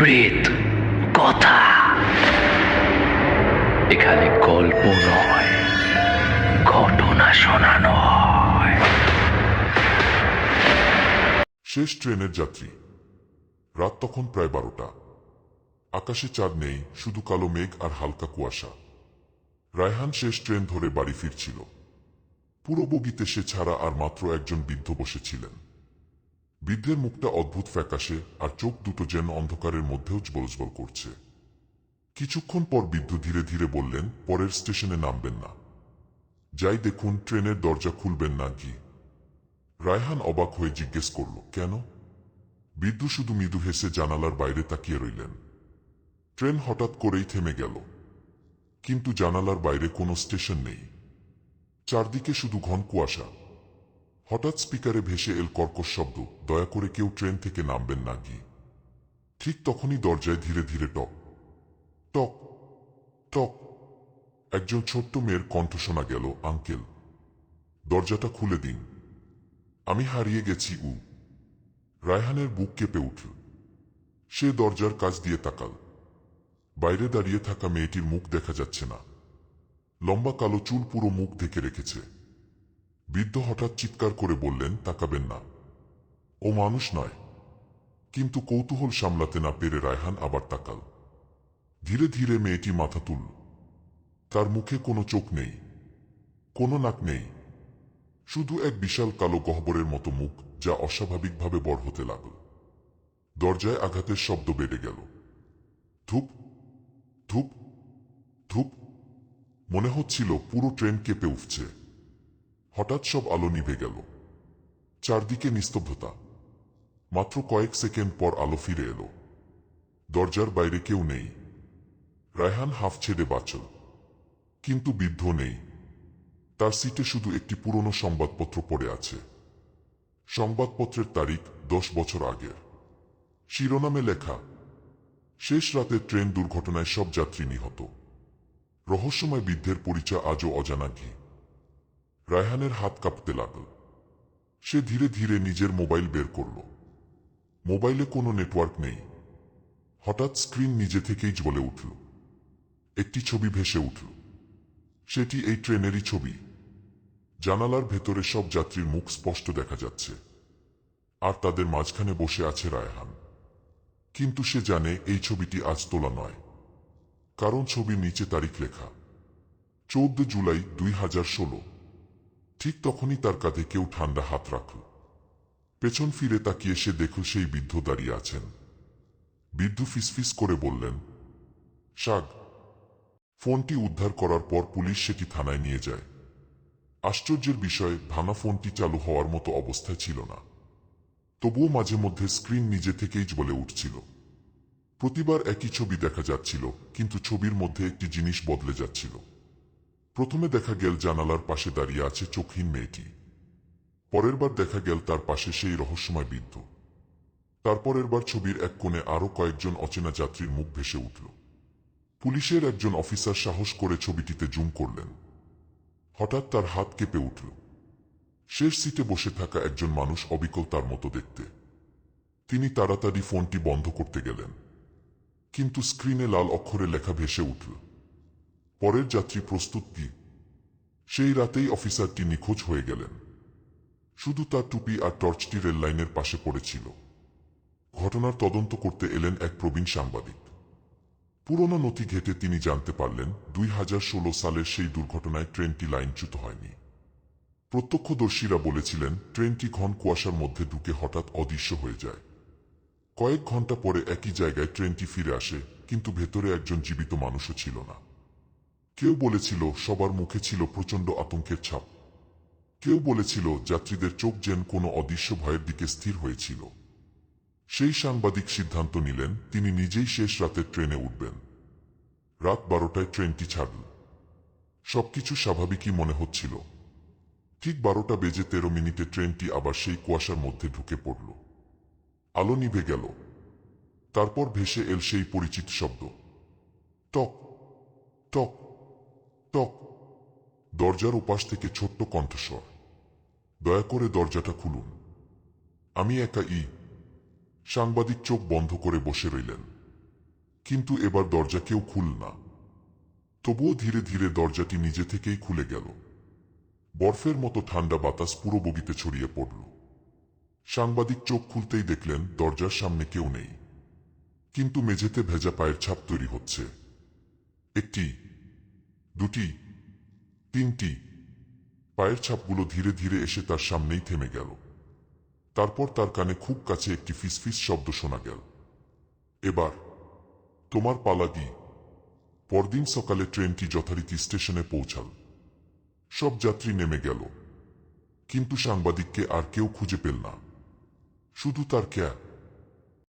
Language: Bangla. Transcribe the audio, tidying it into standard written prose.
প্রেত কথা। এখানে গল্প নয়, ঘটনা শোনানো হয়। শেষ ট্রেনের যাত্রী। রাত তখন প্রায় 12টা। আকাশে চাঁদ নেই, শুধু কালো মেঘ আর হালকা কুয়াশা। রায়হান শেষ ট্রেন ধরে বাড়ি ফিরছিল। পুরো বগিতে সে ছাড়া আর মাত্র একজন বৃদ্ধ বসেছিলেন। বৃদ্ধের মুখটা অদ্ভুত ফ্যাকাশে, আর চোখ দুটো যেন অন্ধকারের মধ্যেও জ্বলজ্বল করছে। কিছুক্ষণ পর বৃদ্ধ ধীরে ধীরে বললেন, পরের স্টেশনে নামবেন না। যাই দেখুন ট্রেনের দরজা খুলবেন না কি? রায়হান অবাক হয়ে জিজ্ঞেস করল, কেন? বৃদ্ধ শুধু মৃদু হেসে জানালার বাইরে তাকিয়ে রইলেন। ট্রেন হঠাৎ করেই থেমে গেল। কিন্তু জানালার বাইরে কোনো স্টেশন নেই। চারদিকে শুধু ঘন কুয়াশা। হঠাৎ স্পিকারে ভেসে এল কর্কশ শব্দ, দয়া করে কেউ ট্রেন থেকে নামবেন না কি? ঠিক তখনই দরজায় ধীরে ধীরে টক টক টক একজন ছোট্ট মেয়ের কণ্ঠ শোনা গেল, আঙ্কেল, দরজাটা খুলে দিন, আমি হারিয়ে গেছি। রায়হানের বুক কেঁপে উঠল। সে দরজার কাছ দিয়ে তাকাল। বাইরে দাঁড়িয়ে থাকা মেয়েটির মুখ দেখা যাচ্ছে না। লম্বা কালো চুল পুরো মুখ ঢেকে রেখেছে। বৃদ্ধ হঠাৎ চিৎকার করে বললেন, তাকাবেন না, ও মানুষ নয়। কিন্তু কৌতূহল সামলাতে না পেরে রায়হান আবার তাকাল। ধীরে ধীরে মেয়েটি মাথা তুলল। তার মুখে কোনো চোখ নেই, কোনো নাক নেই, শুধু এক বিশাল কালো গহ্বরের মতো মুখ, যা অস্বাভাবিকভাবে বড় হতে লাগল। দরজায় আঘাতের শব্দ বেড়ে গেল। ধূপ ধূপ ধূপ। মনে হচ্ছিল পুরো ট্রেন কেঁপে উঠছে। হঠাৎ সব আলো নিভে গেল। চারদিকে নিস্তব্ধতা। মাত্র কয়েক সেকেন্ড পর আলো ফিরে এলো। দরজার বাইরে কেউ নেই। রায়হান হাফ ছেড়ে বাঁচল। কিন্তু বৃদ্ধ নেই। তার সিটে শুধু একটি পুরনো সংবাদপত্র পড়ে আছে। সংবাদপত্রের তারিখ 10 বছর আগের। শিরোনামে লেখা, শেষ রাতে ট্রেন দুর্ঘটনায় সব যাত্রী নিহত। রহস্যময় বৃদ্ধের পরিচয় আজও অজানা ঘি। রায়হানের হাত কাঁপতে লাগল। সে ধীরে ধীরে নিজের মোবাইল বের করল। মোবাইলে কোনো নেটওয়ার্ক নেই। হঠাৎ স্ক্রিন নিজে থেকেই জ্বলে উঠল। একটি ছবি ভেসে উঠল। সেটি এই ট্রেনেরই ছবি। জানালার ভেতরে সব যাত্রীর মুখ স্পষ্ট দেখা যাচ্ছে। আর তাদের মাঝখানে বসে আছে রায়হান। কিন্তু সে জানে এই ছবিটি আজ তোলা নয়। কারণ ছবির নিচে তারিখ লেখা, 14 জুলাই 2016। ঠিক তখনই তার কাঁধে কেউ ঠান্ডা হাত রাখল। পেছন ফিরে তাকিয়ে সে দেখল সেই বৃদ্ধ দাঁড়িয়ে আছেন। বৃদ্ধ ফিসফিস করে বললেন, শাগ। ফোনটি উদ্ধার করার পর পুলিশ সেটি থানায় নিয়ে যায়। আশ্চর্যের বিষয়, ভাঙা ফোনটি চালু হওয়ার মতো অবস্থায় ছিল না। তবুও মাঝে মধ্যে স্ক্রিন নিজে থেকেই জ্বলে উঠছিল। প্রতিবার একই ছবি দেখা যাচ্ছিল, কিন্তু ছবির মধ্যে একটি জিনিস বদলে যাচ্ছিল। প্রথমে দেখা গেল জানালার পাশে দাঁড়িয়ে আছে চোখহীন মেয়েটি। পরের বার দেখা গেল তার পাশে সেই রহস্যময় বৃদ্ধ। তারপরের বার ছবির এক কোণে আরো কয়েকজন অচেনা যাত্রীর মুখ ভেসে উঠল। পুলিশের একজন অফিসার সাহস করে ছবিটিতে জুম করলেন। হঠাৎ তার হাত কেঁপে উঠল। শেষ সিটে বসে থাকা একজন মানুষ অবিকল তার মতো দেখতে। তিনি তাড়াতাড়ি ফোনটি বন্ধ করতে গেলেন। কিন্তু স্ক্রিনে লাল অক্ষরে লেখা ভেসে উঠল, পরের যাত্রী প্রস্তুত কি? সেই রাতেই অফিসারটি নিখোঁজ হয়ে গেলেন। শুধু তার টুপি আর টর্চটি রেল লাইনের পাশে পড়েছিল। ঘটনার তদন্ত করতে এলেন এক প্রবীণ সাংবাদিক। পুরনো নথি ঘেঁটে তিনি জানতে পারলেন 2016 সালের সেই দুর্ঘটনায় ট্রেনটি লাইনচ্যুত হয়নি। প্রত্যক্ষদর্শীরা বলেছিলেন ট্রেনটি ঘন কুয়াশার মধ্যে ঢুকে হঠাৎ অদৃশ্য হয়ে যায়। কয়েক ঘন্টা পরে একই জায়গায় ট্রেনটি ফিরে আসে, কিন্তু ভেতরে একজন জীবিত মানুষও ছিল না। কেউ বলেছিল সবার মুখে ছিল প্রচণ্ড আতঙ্কের ছাপ। কেউ বলেছিল যাত্রীদের চোখ যেন কোনো অদৃশ্য ভয়ের দিকে স্থির হয়েছিল। সেই সাংবাদিক সিদ্ধান্ত নিলেন তিনি নিজেই শেষ রাতের ট্রেনে উঠবেন। রাত 12টায় ট্রেনটি ছাড়ল। সবকিছু স্বাভাবিকই মনে হচ্ছিল। ঠিক 12:13 ট্রেনটি আবার সেই কুয়াশার মধ্যে ঢুকে পড়ল। আলো নিভে গেল। তারপর ভেসে এল সেই পরিচিত শব্দ, টক টক টক। দরজার ওপাশ থেকে ছোট্ট কণ্ঠস্বর, দয়া করে দরজাটা খুলুন, আমি একা। সাংবাদিক চোখ বন্ধ করে বসে রইলেন। কিন্তু এবার দরজা কেউ খুলল না। তবুও ধীরে ধীরে দরজাটি নিজে থেকেই খুলে গেল। বরফের মতো ঠান্ডা বাতাস পুরো বগিতে ছড়িয়ে পড়ল। সাংবাদিক চোখ খুলতেই দেখলেন দরজার সামনে কেউ নেই, কিন্তু মেঝেতে ভেজা পায়ের ছাপ তৈরি হচ্ছে। একটি, দুটি, তিনটি। পায়ের ছাপগুলো ধীরে ধীরে এসে তার সামনেই থেমে গেল। তারপর তার কানে খুব কাছে একটি ফিসফিস শব্দ শোনা গেল। এবার তোমার পালা দি। পরদিন সকালে ট্রেনটি যথারীতি স্টেশনে পৌঁছাল। সব যাত্রী নেমে গেল, কিন্তু সাংবাদিককে আর কেউ খুঁজে পেল না। শুধু তার ক্যা